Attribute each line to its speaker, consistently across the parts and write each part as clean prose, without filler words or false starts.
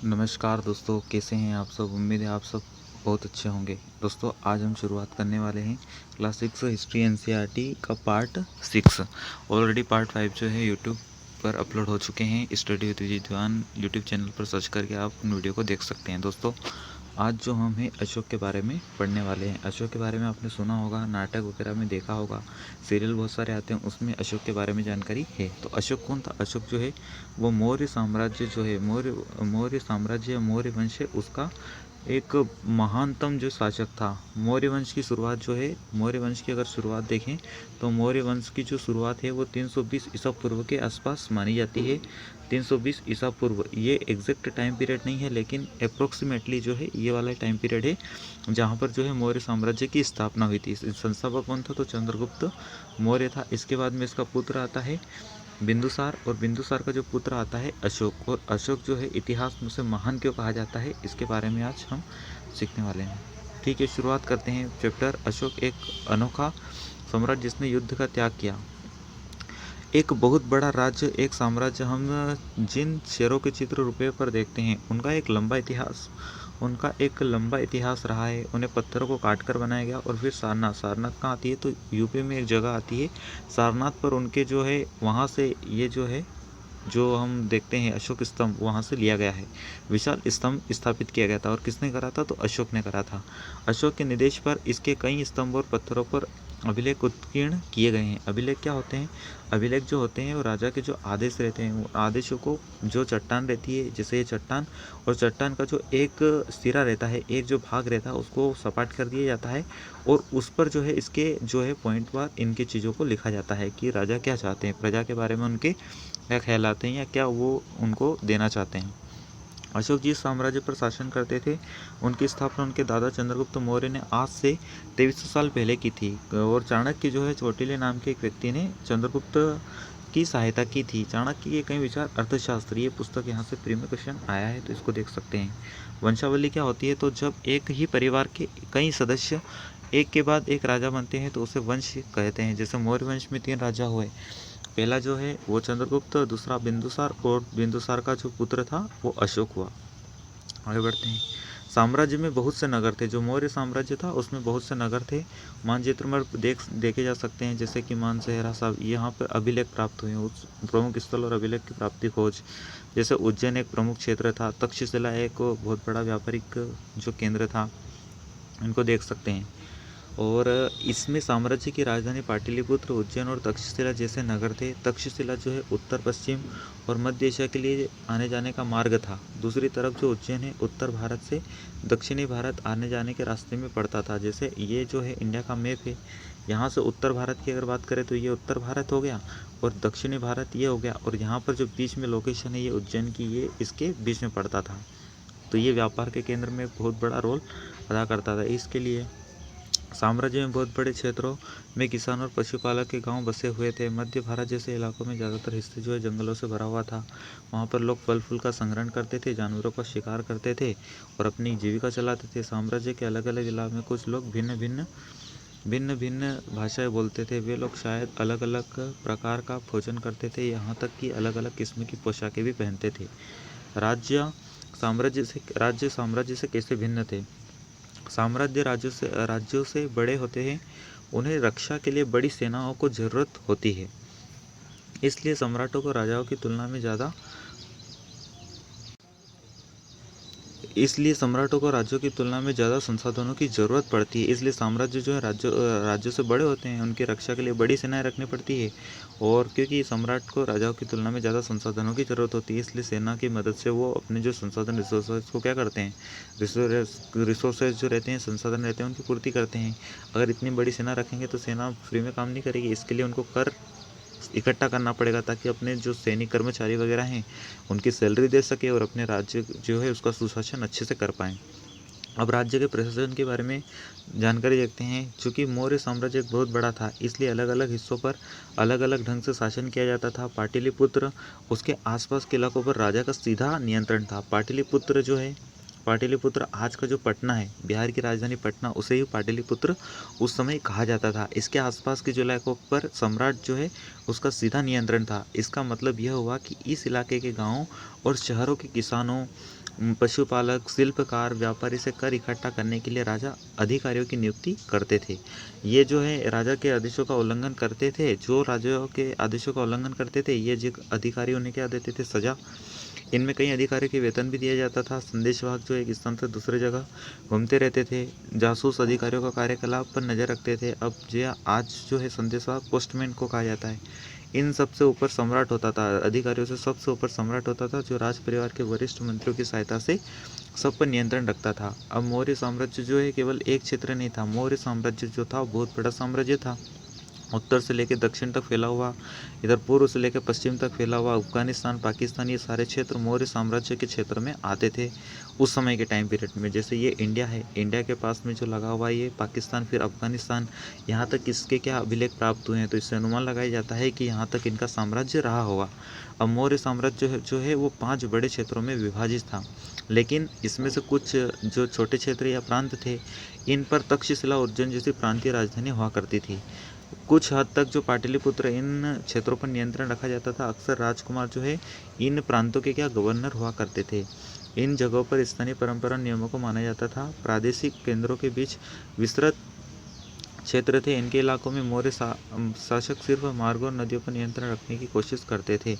Speaker 1: नमस्कार दोस्तों, कैसे हैं आप सब। उम्मीद है आप सब बहुत अच्छे होंगे। दोस्तों आज हम शुरुआत करने वाले हैं क्लास 6 हिस्ट्री एनसीईआरटी का पार्ट 6। ऑलरेडी पार्ट 5 जो है यूट्यूब पर अपलोड हो चुके हैं। Study with Vijay Diwan YouTube channel पर सर्च करके आप उन वीडियो को देख सकते हैं। दोस्तों आज जो हम हैं अशोक के बारे में पढ़ने वाले हैं। अशोक के बारे में आपने सुना होगा, नाटक वगैरह में देखा होगा, सीरियल बहुत सारे आते हैं, उसमें अशोक के बारे में जानकारी है। तो अशोक कौन था? अशोक जो है वो मौर्य साम्राज्य जो है, मौर्य साम्राज्य, मौर्य वंश है, उसका एक महानतम जो शासक था। मौर्य वंश की शुरुआत जो है, मौर्य वंश की अगर शुरुआत देखें तो मौर्य वंश की जो शुरुआत है वो 320 ईसा पूर्व के आसपास मानी जाती है। 320 ईसा पूर्व, ये एग्जैक्ट टाइम पीरियड नहीं है, लेकिन अप्रोक्सीमेटली जो है ये वाला टाइम पीरियड है जहाँ पर जो है मौर्य साम्राज्य की स्थापना हुई थी। संस्थापक कौन था? तो चंद्रगुप्त मौर्य था। इसके बाद में इसका पुत्र आता है बिंदुसार, और बिंदुसार का जो पुत्र आता है अशोक। और अशोक जो है इतिहास में से महान क्यों कहा जाता है, इसके बारे में आज हम सीखने वाले हैं। ठीक है, शुरुआत करते हैं चैप्टर। अशोक एक अनोखा सम्राट जिसने युद्ध का त्याग किया। एक बहुत बड़ा राज्य, एक साम्राज्य, हम जिन शेरों के चित्र रुपये पर देखते हैं उनका एक लंबा इतिहास रहा है। उन्हें पत्थरों को काट कर बनाया गया। और फिर सारनाथ कहाँ आती है? तो यूपी में एक जगह आती है सारनाथ पर। उनके जो है वहाँ से ये जो है जो हम देखते हैं अशोक स्तंभ वहाँ से लिया गया है। विशाल स्तंभ स्थापित किया गया था। और किसने करा था? तो अशोक ने करा था। अशोक के निर्देश पर इसके कई स्तंभ और पत्थरों पर अभिलेख उत्कीर्ण किए गए हैं। अभिलेख क्या होते हैं? अभिलेख जो होते हैं वो राजा के जो आदेश रहते हैं, वो आदेशों को, जो चट्टान रहती है, जैसे ये चट्टान, और चट्टान का जो एक सिरा रहता है, एक जो भाग रहता है, उसको सपाट कर दिया जाता है। और उस पर जो है इसके जो है पॉइंट वार इनकी चीज़ों को लिखा जाता है कि राजा क्या चाहते हैं, प्रजा के बारे में उनके क्या ख्याल आते हैं या क्या वो उनको देना चाहते हैं। अशोक जिस साम्राज्य पर शासन करते थे उनकी स्थापना उनके दादा चंद्रगुप्त मौर्य ने आज से 2300 साल पहले की थी। और चाणक्य जो है, चौटिल्य नाम के एक व्यक्ति ने चंद्रगुप्त की सहायता की थी। चाणक्य के कई विचार अर्थशास्त्र, ये पुस्तक यहाँ से प्री में क्वेश्चन आया है तो इसको देख सकते हैं। वंशावली क्या होती है? तो जब एक ही परिवार के कई सदस्य एक के बाद एक राजा बनते हैं तो उसे वंश कहते हैं। जैसे मौर्य वंश में 3 राजा हुए। पहला जो है वो चंद्रगुप्त, दूसरा बिंदुसार, और बिंदुसार का जो पुत्र था वो अशोक हुआ। आगे बढ़ते हैं। साम्राज्य में बहुत से नगर थे। जो मौर्य साम्राज्य था उसमें बहुत से नगर थे। मानचित्र में देखे जा सकते हैं, जैसे कि मानसेहरा साहब, यहाँ पर अभिलेख प्राप्त हुए हैं। उस प्रमुख स्थल और अभिलेख की प्राप्ति खोज, जैसे उज्जैन एक प्रमुख क्षेत्र था। तक्षशिला एक बहुत बड़ा व्यापारिक जो केंद्र था, इनको देख सकते हैं। और इसमें साम्राज्य की राजधानी पाटलिपुत्र, उज्जैन और तक्षशिला जैसे नगर थे। तक्षशिला जो है उत्तर पश्चिम और मध्य एशिया के लिए आने जाने का मार्ग था। दूसरी तरफ जो उज्जैन है उत्तर भारत से दक्षिणी भारत आने जाने के रास्ते में पड़ता था। जैसे ये जो है इंडिया का मैप है, यहाँ से उत्तर भारत की अगर बात करें तो ये उत्तर भारत हो गया और दक्षिणी भारत ये हो गया। और यहाँ पर जो बीच में लोकेशन है ये उज्जैन की, ये इसके बीच में पड़ता था। तो ये व्यापार के केंद्र में बहुत बड़ा रोल अदा करता था। इसके लिए साम्राज्य में बहुत बड़े क्षेत्रों में किसान और पशुपालक के गांव बसे हुए थे। मध्य भारत जैसे इलाकों में ज़्यादातर हिस्से जो है जंगलों से भरा हुआ था। वहाँ पर लोग फल फूल का संग्रहण करते थे, जानवरों का शिकार करते थे और अपनी जीविका चलाते थे। साम्राज्य के अलग अलग इलाकों में कुछ लोग भिन्न भिन्न भाषाएं बोलते थे। वे लोग शायद अलग अलग प्रकार का भोजन करते थे, यहाँ तक कि अलग अलग किस्म की पोशाकें भी पहनते थे। राज्य साम्राज्य से कैसे भिन्न थे? साम्राज्य राज्यों से बड़े होते हैं। उन्हें रक्षा के लिए बड़ी सेनाओं को जरूरत होती है, इसलिए सम्राटों को राजाओं की तुलना में ज़्यादा संसाधनों की ज़रूरत पड़ती है। इसलिए साम्राज्य जो है राज्यों से बड़े होते हैं, उनकी रक्षा के लिए बड़ी सेनाएं रखनी पड़ती है। और क्योंकि सम्राट को राजाओं की तुलना में ज़्यादा संसाधनों की ज़रूरत होती है, इसलिए सेना की मदद से वो अपने जो संसाधन रिसोर्सेज को क्या करते हैं, रिसोर्सेज जो रहते हैं, संसाधन रहते हैं, उनकी पूर्ति करते हैं। अगर इतनी बड़ी सेना रखेंगे तो सेना फ्री में काम नहीं करेगी। इसके लिए उनको कर इकट्ठा करना पड़ेगा, ताकि अपने जो सैनिक कर्मचारी वगैरह हैं उनकी सैलरी दे सके और अपने राज्य जो है उसका सुशासन अच्छे से कर पाएँ। अब राज्य के प्रशासन के बारे में जानकारी देखते हैं। चूँकि मौर्य साम्राज्य एक बहुत बड़ा था, इसलिए अलग अलग हिस्सों पर अलग अलग ढंग से शासन किया जाता था। पाटलिपुत्र, उसके आसपास के इलाकों पर राजा का सीधा नियंत्रण था। पाटलिपुत्र आज का जो पटना है, बिहार की राजधानी पटना, उसे ही पाटलिपुत्र उस समय कहा जाता था। इसके आसपास के जो इलाकों पर सम्राट जो है उसका सीधा नियंत्रण था। इसका मतलब यह हुआ कि इस इलाके के गाँवों और शहरों के किसानों पशुपालक, शिल्पकार, व्यापारी से कर इकट्ठा करने के लिए राजा अधिकारियों की नियुक्ति करते थे। ये जो है राजा के आदेशों का उल्लंघन करते थे, जो राजाओं के आदेशों का उल्लंघन करते थे, ये जो अधिकारी उन्हें क्या देते थे, सजा। इनमें कई अधिकारियों के वेतन भी दिया जाता था। संदेशवाहक जो एक स्थान से दूसरे जगह घूमते रहते थे। जासूस अधिकारियों का कार्यकलाप पर नजर रखते थे। अब जो आज जो है संदेशवाहक पोस्टमैन को कहा जाता है। इन सबसे ऊपर सम्राट होता था, अधिकारियों से सबसे ऊपर सम्राट होता था, जो राज परिवार के वरिष्ठ मंत्रियों की सहायता से सब पर नियंत्रण रखता था। अब मौर्य साम्राज्य जो है केवल एक क्षेत्र नहीं था, मौर्य साम्राज्य जो था बहुत बड़ा साम्राज्य था। उत्तर से लेकर दक्षिण तक फैला हुआ, इधर पूर्व से लेकर पश्चिम तक फैला हुआ अफगानिस्तान, पाकिस्तान, ये सारे क्षेत्र मौर्य साम्राज्य के क्षेत्र में आते थे उस समय के टाइम पीरियड में। जैसे ये इंडिया है, इंडिया के पास में जो लगा हुआ ये पाकिस्तान, फिर अफगानिस्तान, यहाँ तक इसके क्या अभिलेख प्राप्त हुए हैं, तो इससे अनुमान लगाया जाता है कि यहाँ तक इनका साम्राज्य रहा होगा। अब मौर्य साम्राज्य जो है वो 5 बड़े क्षेत्रों में विभाजित था, लेकिन इसमें से कुछ जो छोटे क्षेत्र या प्रांत थे, इन पर तक्षशिला, उज्जैन जैसी प्रांतीय राजधानी हुआ करती थी। कुछ हद तक जो पाटलिपुत्र, इन क्षेत्रों पर नियंत्रण रखा जाता था। अक्सर राजकुमार जो है इन प्रांतों के क्या गवर्नर हुआ करते थे। इन जगहों पर स्थानीय परंपरा नियमों को माना जाता था। प्रादेशिक केंद्रों के बीच विस्तृत क्षेत्र थे। इनके इलाकों में मौर्य शासक सिर्फ मार्गों और नदियों पर नियंत्रण रखने की कोशिश करते थे,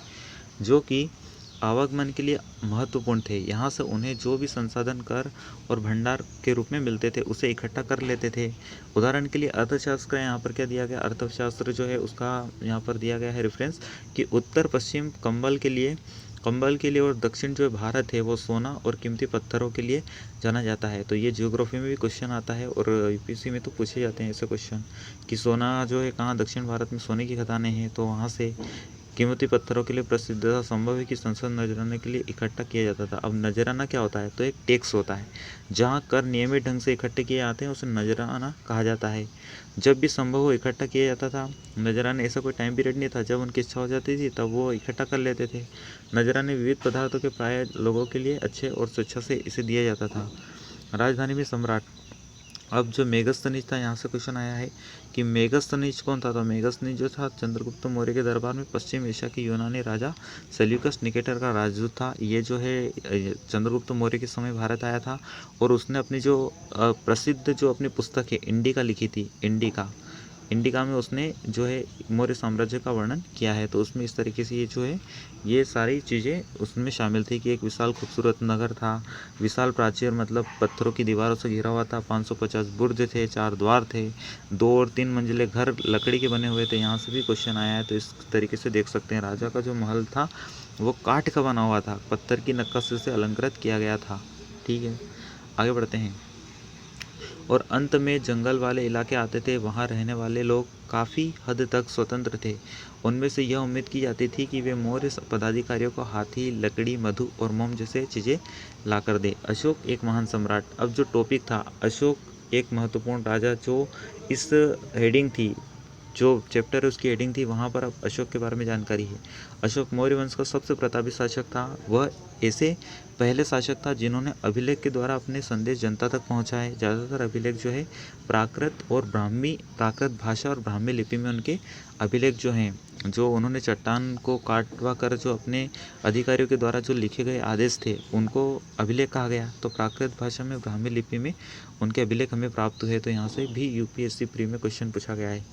Speaker 1: जो कि आवागमन के लिए महत्वपूर्ण थे। यहाँ से उन्हें जो भी संसाधन, कर और भंडार के रूप में मिलते थे, उसे इकट्ठा कर लेते थे। उदाहरण के लिए अर्थशास्त्र का यहाँ पर क्या दिया गया, अर्थशास्त्र जो है उसका यहाँ पर दिया गया है रेफरेंस कि उत्तर पश्चिम कंबल के लिए और दक्षिण जो भारत है वो सोना और कीमती पत्थरों के लिए जाना जाता है। तो ये ज्योग्राफी में भी क्वेश्चन आता है और यूपीएससी में तो पूछे जाते हैं ऐसे क्वेश्चन कि सोना जो है कहाँ, दक्षिण भारत में सोने की खदानें हैं, तो वहाँ से कीमती पत्थरों के लिए प्रसिद्ध था। संभव है कि संसद नजराने के लिए इकट्ठा किया जाता था। अब नजराना क्या होता है, तो एक टैक्स होता है। जहाँ कर नियमित ढंग से इकट्ठे किए जाते हैं उसे नजराना कहा जाता है। जब भी संभव हो इकट्ठा किया जाता था। नजराने ऐसा कोई टाइम पीरियड नहीं था, जब उनकी इच्छा हो जाती थी तब वो इकट्ठा कर लेते थे। नजराने विविध पदार्थों के प्राय लोगों के लिए अच्छे और स्वेच्छा से इसे दिया जाता था। राजधानी में सम्राट। अब जो मेगस्थनीज था, यहाँ से क्वेश्चन आया है कि मेगस्थनीज कौन था, तो मेगस्थनीज जो था चंद्रगुप्त मौर्य के दरबार में पश्चिम एशिया के यूनानी राजा सेल्यूकस निकेटर का राजदूत था। ये जो है चंद्रगुप्त मौर्य के समय भारत आया था और उसने अपनी जो प्रसिद्ध जो अपनी पुस्तक है इंडिका लिखी थी। इंडिका में उसने जो है मौर्य साम्राज्य का वर्णन किया है। तो उसमें इस तरीके से ये जो है ये सारी चीज़ें उसमें शामिल थी कि एक विशाल खूबसूरत नगर था, विशाल प्राचीर मतलब पत्थरों की दीवारों से घिरा हुआ था, 550 बुर्ज थे, 4 द्वार थे, 2 और 3 मंजिले घर लकड़ी के बने हुए थे। यहाँ से भी क्वेश्चन आया है, तो इस तरीके से देख सकते हैं राजा का जो महल था वो काठ का बना हुआ था, पत्थर की नक्काशी से अलंकृत किया गया था। ठीक है, आगे बढ़ते हैं। और अंत में जंगल वाले इलाके आते थे। वहाँ रहने वाले लोग काफ़ी हद तक स्वतंत्र थे। उनमें से यह उम्मीद की जाती थी कि वे मौर्य पदाधिकारियों को हाथी, लकड़ी, मधु और मोम जैसे चीज़ें लाकर दे। अशोक एक महान सम्राट। अब जो टॉपिक था, अशोक एक महत्वपूर्ण राजा, जो इस हेडिंग थी, जो चैप्टर है उसकी हेडिंग थी, वहाँ पर अब अशोक के बारे में जानकारी है। अशोक मौर्य वंश का सबसे प्रतापी शासक था। वह ऐसे पहले शासक था जिन्होंने अभिलेख के द्वारा अपने संदेश जनता तक पहुँचाए। ज़्यादातर अभिलेख जो है प्राकृत भाषा और ब्राह्मी लिपि में उनके अभिलेख जो हैं, जो उन्होंने चट्टान को काटवा कर जो अपने अधिकारियों के द्वारा जो लिखे गए आदेश थे उनको अभिलेख कहा गया। तो प्राकृत भाषा में, ब्राह्मी लिपि में उनके अभिलेख हमें प्राप्त हुए। तो यहाँ से भी यूपीएससी प्री में क्वेश्चन पूछा गया है।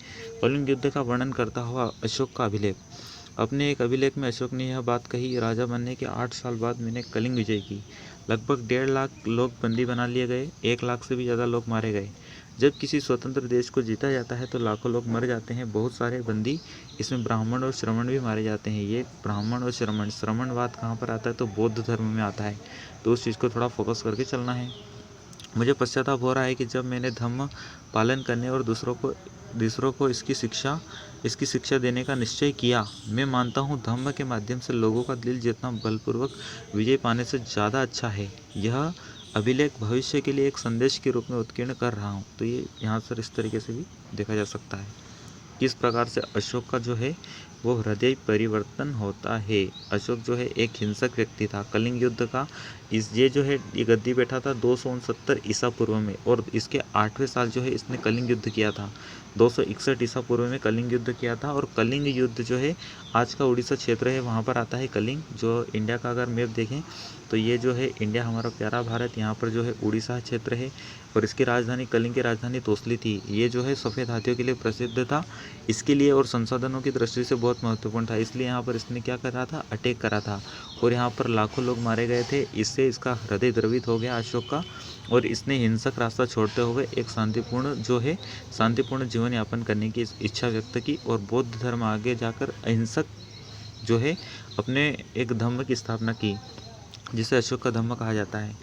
Speaker 1: कलिंग युद्ध का वर्णन करता हुआ अशोक का अभिलेख। अपने एक अभिलेख में अशोक ने यह बात कही, राजा बनने के 8 साल बाद मैंने कलिंग विजय की। लगभग 1.5 लाख लोग बंदी बना लिए गए, 1 लाख से भी ज़्यादा लोग मारे गए। जब किसी स्वतंत्र देश को जीता जाता है तो लाखों लोग मर जाते हैं, बहुत सारे बंदी, इसमें ब्राह्मण और श्रमण भी मारे जाते हैं। ये ब्राह्मण और श्रमणवाद कहाँ पर आता है, तो बौद्ध धर्म में आता है। तो उस चीज़ को थोड़ा फोकस करके चलना है। मुझे पश्चाताप हो रहा है कि जब मैंने धम्म पालन करने और दूसरों को इसकी शिक्षा देने का निश्चय किया। मैं मानता हूँ धम्म के माध्यम से लोगों का दिल जितना बलपूर्वक विजय पाने से ज़्यादा अच्छा है। यह अभिलेख भविष्य के लिए एक संदेश के रूप में उत्कीर्ण कर रहा हूँ। तो ये यहाँ से इस तरीके से भी देखा जा सकता है किस प्रकार से अशोक का जो है वो हृदय परिवर्तन होता है। अशोक जो है एक हिंसक व्यक्ति था। कलिंग युद्ध का ये जो है ये गद्दी बैठा था 269 ईसा पूर्व में, और इसके 8वें साल जो है इसने कलिंग युद्ध किया था। 261 ईसा पूर्व में कलिंग युद्ध किया था। और कलिंग युद्ध जो है आज का उड़ीसा क्षेत्र है वहाँ पर आता है कलिंग। जो इंडिया का अगर मैप देखें तो ये जो है इंडिया हमारा प्यारा भारत, यहाँ पर जो है उड़ीसा क्षेत्र है और इसकी राजधानी कलिंग की राजधानी तोसली थी। ये जो है सफ़ेद हाथियों के लिए प्रसिद्ध था, इसके लिए और संसाधनों की दृष्टि से बहुत महत्वपूर्ण था। इसलिए यहाँ पर इसने क्या करा था, अटैक करा था और यहाँ पर लाखों लोग मारे गए थे। इससे इसका हृदय द्रवित हो गया अशोक का और इसने हिंसक रास्ता छोड़ते हुए एक शांतिपूर्ण जीवन यापन करने की इच्छा व्यक्त की और बौद्ध धर्म आगे जाकर अहिंसक जो है अपने एक धम्म की स्थापना की, जिसे अशोक का धम्म कहा जाता है।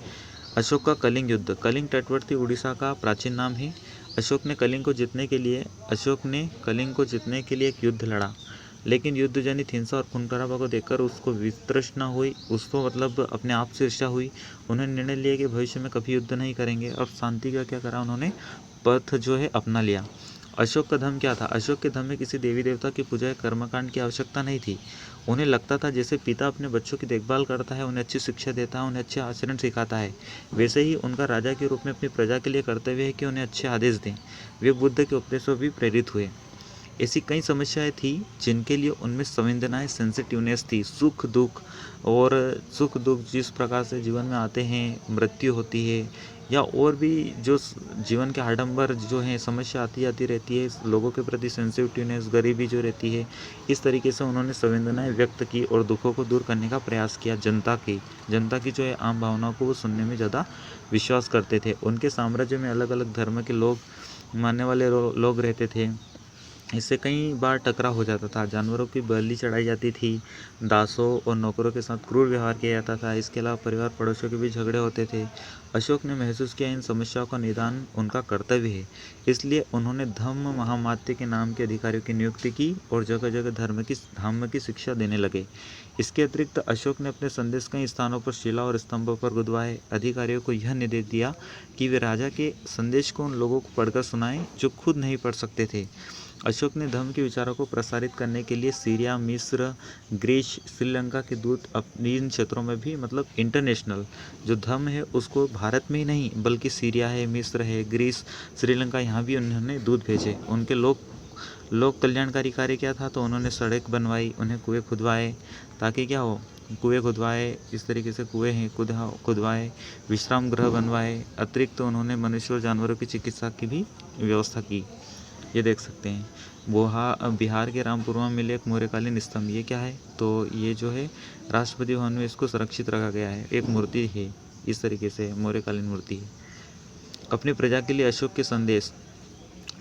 Speaker 1: अशोक का कलिंग युद्ध। कलिंग तटवर्ती उड़ीसा का प्राचीन नाम है। अशोक ने कलिंग को जीतने के लिए एक युद्ध लड़ा, लेकिन युद्ध जनित हिंसा और खून खराबा को देखकर उसको वितृष्णा हुई, उसको मतलब अपने आप से ईर्ष्या हुई। उन्होंने निर्णय लिया कि भविष्य में कभी युद्ध नहीं करेंगे और शांति का क्या करा, उन्होंने पथ जो है अपना लिया। अशोक का धर्म क्या था? अशोक के धर्म में किसी देवी देवता की पूजा या कर्मकांड की आवश्यकता नहीं थी। उन्हें लगता था जैसे पिता अपने बच्चों की देखभाल करता है, उन्हें अच्छी शिक्षा देता है, उन्हें अच्छे आचरण सिखाता है, वैसे ही उनका राजा के रूप में अपनी प्रजा के लिए कर्तव्य है कि उन्हें अच्छे आदेश दें। वे बुद्ध के उपदेशों भी प्रेरित हुए। ऐसी कई समस्याएं थी जिनके लिए उनमें संवेदनाएं, सेंसिटिवनेस थी। सुख दुख जिस प्रकार से जीवन में आते हैं, मृत्यु होती है या और भी जो जीवन के आडंबर जो हैं, समस्या आती रहती है, लोगों के प्रति सेंसिटिवनेस, गरीबी जो रहती है, इस तरीके से उन्होंने संवेदनाएं व्यक्त की और दुखों को दूर करने का प्रयास किया। जनता की जो है आम भावनाओं को वो सुनने में ज़्यादा विश्वास करते थे। उनके साम्राज्य में अलग अलग धर्म के लोग मानने वाले लोग रहते थे। इससे कई बार टकराव हो जाता था, जानवरों की बलि चढ़ाई जाती थी, दासों और नौकरों के साथ क्रूर व्यवहार किया जाता था। इसके अलावा परिवार पड़ोसियों के बीच झगड़े होते थे। अशोक ने महसूस किया इन समस्याओं का निदान उनका कर्तव्य है, इसलिए उन्होंने धम्म महामात्य के नाम के अधिकारियों की नियुक्ति की और जगह जगह धम्म की शिक्षा देने लगे। इसके अतिरिक्त अशोक ने अपने संदेश कई स्थानों पर शिला और स्तंभों पर गुदवाए। अधिकारियों को यह निर्देश दिया कि वे राजा के संदेश को उन लोगों को पढ़कर सुनाएं जो खुद नहीं पढ़ सकते थे। अशोक ने धर्म के विचारों को प्रसारित करने के लिए सीरिया, मिस्र, ग्रीस, श्रीलंका के दूत अपने इन क्षेत्रों में भी मतलब इंटरनेशनल जो धर्म है उसको भारत में ही नहीं बल्कि सीरिया है, मिस्र है, ग्रीस, श्रीलंका, यहाँ भी उन्होंने दूत भेजे। उनके लोक कल्याणकारी कार्य क्या था, तो उन्होंने सड़क बनवाई, उन्हें कुएं खुदवाए ताकि क्या हो, कुएं खुदवाए, इस तरीके से कुएं हैं खुदवाए, विश्राम गृह बनवाए। अतिरिक्त उन्होंने मनुष्य और जानवरों की चिकित्सा की भी व्यवस्था की। ये देख सकते हैं बिहार के रामपुरवा में मिले एक मौर्यकालीन स्तंभ। ये क्या है, तो ये जो है राष्ट्रपति भवन में इसको सुरक्षित रखा गया है। एक मूर्ति है, इस तरीके से मौर्यकालीन मूर्ति है। अपनी प्रजा के लिए अशोक के संदेश।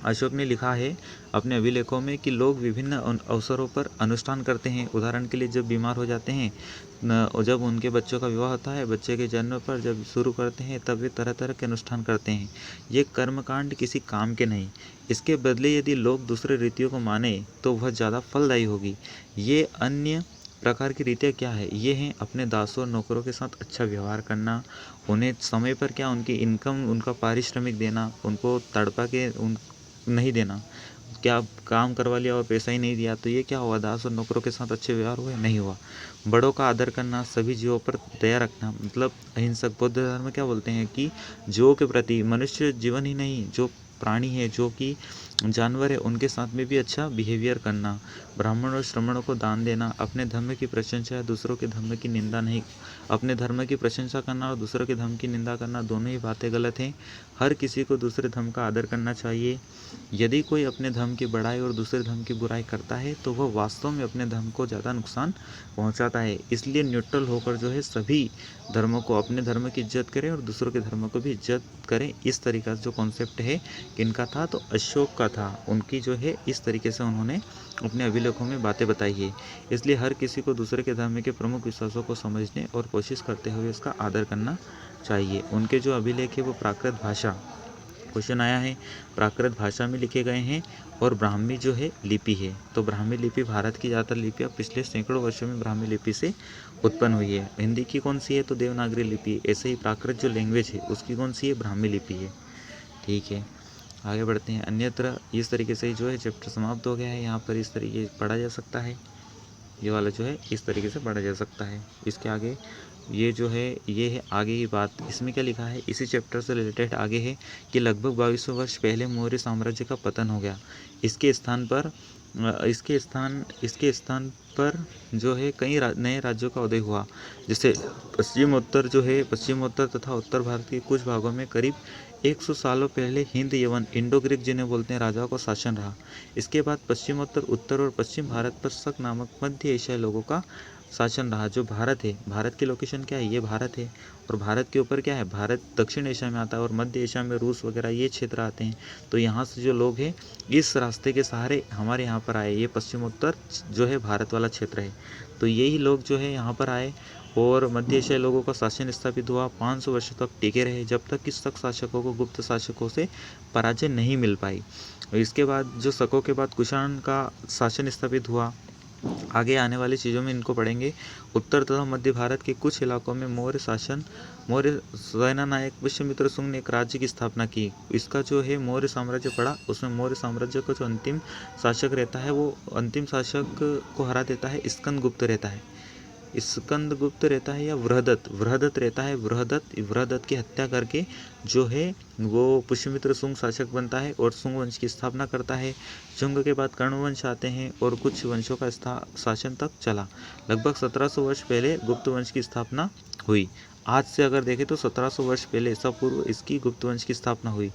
Speaker 1: अशोक ने लिखा है अपने अभिलेखों में कि लोग विभिन्न अवसरों पर अनुष्ठान करते हैं। उदाहरण के लिए जब बीमार हो जाते हैं, जब उनके बच्चों का विवाह होता है, बच्चे के जन्म पर जब शुरू करते हैं, तब वे तरह तरह के अनुष्ठान करते हैं। ये कर्मकांड किसी काम के नहीं, इसके बदले यदि लोग दूसरे रीतियों को माने तो वह ज़्यादा फलदायी होगी। ये अन्य प्रकार की रीतियाँ क्या है, ये हैं अपने दासों और नौकरों के साथ अच्छा व्यवहार करना, उन्हें समय पर क्या उनकी इनकम, उनका पारिश्रमिक देना, उनको तड़पा के नहीं देना। क्या काम करवा लिया और पैसा ही नहीं दिया तो ये क्या हुआ, दास और नौकरों के साथ अच्छे व्यवहार हुए? नहीं हुआ। बड़ों का आदर करना, सभी जीवों पर दया रखना, मतलब अहिंसक। बौद्ध धर्म में क्या बोलते हैं कि जीवों के प्रति, मनुष्य जीवन ही नहीं, जो प्राणी है, जो कि जानवर है, उनके साथ में भी अच्छा बिहेवियर करना। ब्राह्मण और श्रमणों को दान देना, अपने धर्म की प्रशंसा या दूसरों के धर्म की निंदा नहीं। अपने धर्म की प्रशंसा करना और दूसरों के धर्म की निंदा करना दोनों ही बातें गलत हैं। हर किसी को दूसरे धर्म का आदर करना चाहिए। यदि कोई अपने धर्म की बढ़ाई और दूसरे धर्म की बुराई करता है तो वह वास्तव में अपने धर्म को ज़्यादा नुकसान पहुंचाता है। इसलिए न्यूट्रल होकर जो है सभी धर्मों को, अपने धर्म की इज्जत करें और दूसरों के धर्म को भी इज्जत करें। इस तरीका से जो कॉन्सेप्ट है किनका था, तो अशोक का था। उनकी जो है इस तरीके से उन्होंने अपने अभिलेखों में बातें बताई है। इसलिए हर किसी को दूसरे के धर्म के प्रमुख विश्वासों को समझने और कोशिश करते हुए इसका आदर करना चाहिए। उनके जो अभिलेख है वो प्राकृत भाषा, क्वेश्चन आया है, प्राकृत भाषा में लिखे गए हैं और ब्राह्मी जो है लिपि है। तो ब्राह्मी लिपि भारत की ज़्यादातर लिपियाँ पिछले सैकड़ों वर्षों में ब्राह्मी लिपि से उत्पन्न हुई है। हिंदी की कौन सी है, तो देवनागरी लिपि। ऐसे ही प्राकृत जो लैंग्वेज है उसकी कौन सी है, ब्राह्मी लिपि है। ठीक है, आगे बढ़ते हैं। अन्यत्र इस तरीके से जो है चैप्टर समाप्त हो गया है। यहाँ पर इस तरीके पढ़ा जा सकता है, ये वाला जो है इस तरीके से पढ़ा जा सकता है। इसके आगे ये जो है ये है आगे की बात। इसमें क्या लिखा है, इसी चैप्टर से रिलेटेड आगे है कि लगभग 2200 वर्ष पहले मौर्य साम्राज्य का पतन हो गया। इसके स्थान पर इसके स्थान पर जो है कई नए राज्यों का उदय हुआ। जैसे पश्चिमोत्तर तथा उत्तर भारत के कुछ भागों में करीब 100 सालों पहले हिंद यवन इंडो ग्रीक जिन्हें बोलते हैं राजाओं का शासन रहा। इसके बाद पश्चिमोत्तर उत्तर और पश्चिम भारत पर शक नामक मध्य एशियाई लोगों का शासन रहा। जो भारत है, भारत की लोकेशन क्या है, ये भारत है, और भारत के ऊपर क्या है, भारत दक्षिण एशिया में आता है और मध्य एशिया में रूस वगैरह ये क्षेत्र आते हैं। तो यहाँ से जो लोग हैं इस रास्ते के सहारे हमारे यहाँ पर आए। ये पश्चिमोत्तर जो है भारत वाला क्षेत्र है। तो यही लोग जो है यहाँ पर आए और मध्य एशियाई लोगों का शासन स्थापित हुआ। 500 वर्षों तक टिके रहे, जब तक कि शक शासकों को गुप्त शासकों से पराजय नहीं मिल पाई। इसके बाद जो शकों के बाद कुषाण का शासन स्थापित हुआ। आगे आने वाली चीज़ों में इनको पढ़ेंगे। उत्तर तथा मध्य भारत के कुछ इलाकों में मौर्य सेना नायक पुष्यमित्र शुंग ने एक राज्य की स्थापना की। इसका जो है मौर्य साम्राज्य पड़ा, उसमें मौर्य साम्राज्य का जो अंतिम शासक रहता है वो अंतिम शासक को हरा देता है स्कंदगुप्त रहता है। स्कंदगुप्त रहता है या वृहदत्त रहता है। वृहदत्त की हत्या करके जो है वो पुष्यमित्र शुंग शासक बनता है और शुंग वंश की स्थापना करता है। शुंग के बाद कर्ण वंश आते हैं और कुछ वंशों का शासन तक चला। लगभग 1700 वर्ष पहले गुप्त वंश की स्थापना हुई। आज से अगर देखें तो 1700 वर्ष पहले ईसा पूर्व इसकी गुप्त वंश की स्थापना हुई।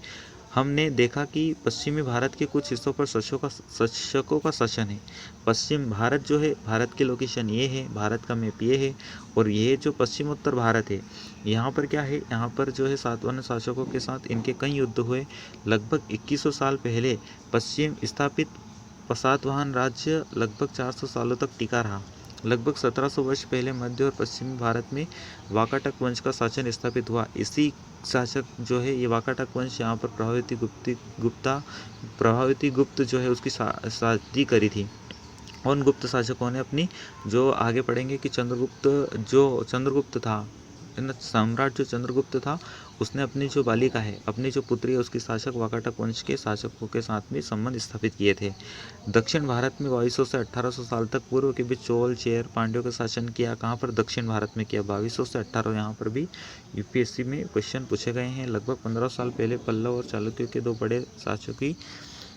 Speaker 1: हमने देखा कि पश्चिमी भारत के कुछ हिस्सों पर शासकों का शासन है। पश्चिम भारत जो है, भारत की लोकेशन ये है, भारत का मैप ये है, और ये जो पश्चिमोत्तर भारत है यहाँ पर क्या है, यहाँ पर जो है सातवाहन शासकों के साथ इनके कई युद्ध हुए। लगभग 2100 साल पहले पश्चिम स्थापित सातवाहन राज्य लगभग 400 सालों तक टिका रहा। लगभग 1700 वर्ष पहले मध्य और पश्चिमी भारत में वाकाटक वंश का शासन स्थापित हुआ। इसी शासक जो है ये वाकाटक वंश यहाँ पर प्रभावती गुप्त जो है उसकी शादी करी थी। उन गुप्त शासकों ने अपनी जो आगे पढ़ेंगे कि चंद्रगुप्त था, सम्राट जो चंद्रगुप्त था उसने अपनी जो बालिका है, अपनी जो पुत्री है उसकी शासक वाकाटक वंश के शासकों के साथ में संबंध स्थापित किए थे। दक्षिण भारत में 2200 से 1800 साल तक पूर्व के बीच चोल चेर पांड्यों का शासन किया। कहाँ पर, दक्षिण भारत में किया। 2200 से 1800 यहाँ पर भी यूपीएससी में क्वेश्चन पूछे गए हैं। लगभग 15 साल पहले पल्लव और चालुक्यों के दो बड़े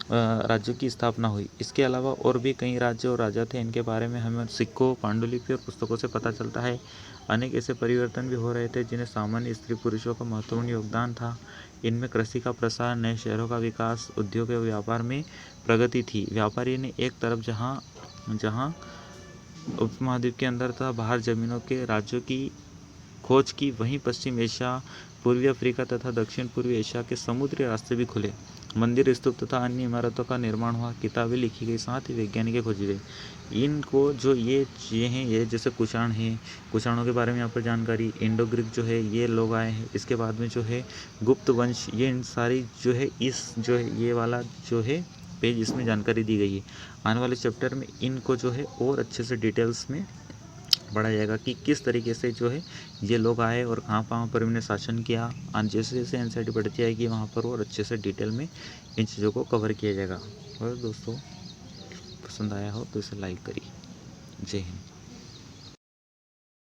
Speaker 1: राज्यों की स्थापना हुई। इसके अलावा और भी कई राज्य और राजा थे, इनके बारे में हमें सिक्कों, पांडुलिपि और पुस्तकों से पता चलता है। अनेक ऐसे परिवर्तन भी हो रहे थे जिन्हें सामान्य स्त्री पुरुषों का महत्वपूर्ण योगदान था। इनमें कृषि का प्रसार, नए शहरों का विकास, उद्योग और व्यापार में प्रगति थी। व्यापारी ने एक तरफ जहाँ उपमहाद्वीप के अंदर तथा बाहर जमीनों के राज्यों की खोज की, वहीं पश्चिम एशिया, पूर्वी अफ्रीका तथा दक्षिण पूर्वी एशिया के समुद्री रास्ते भी खुले। मंदिर, स्तूप तथा अन्य इमारतों का निर्माण हुआ। किताबें लिखी गई, साथ ही वैज्ञानिक खोजी गई। इनको जो ये चीज़ें हैं, ये जैसे कुषाण हैं, कुषाणों के बारे में यहाँ पर जानकारी। इंडो ग्रीक जो है ये लोग आए हैं। इसके बाद में जो है गुप्त वंश, ये इन सारी जो है इस जो है ये वाला जो है पेज, इसमें जानकारी दी गई है। आने वाले चैप्टर में इनको जो है और अच्छे से डिटेल्स में पढ़ा जाएगा कि किस तरीके से जो है ये लोग आए और कहाँ पर इन्होंने शासन किया। और जैसे जैसे एनसीईआरटी बढ़ती आएगी वहाँ पर और अच्छे से डिटेल में इन चीज़ों को कवर किया जाएगा। और दोस्तों पसंद आया हो तो इसे लाइक करिए। जय हिंद।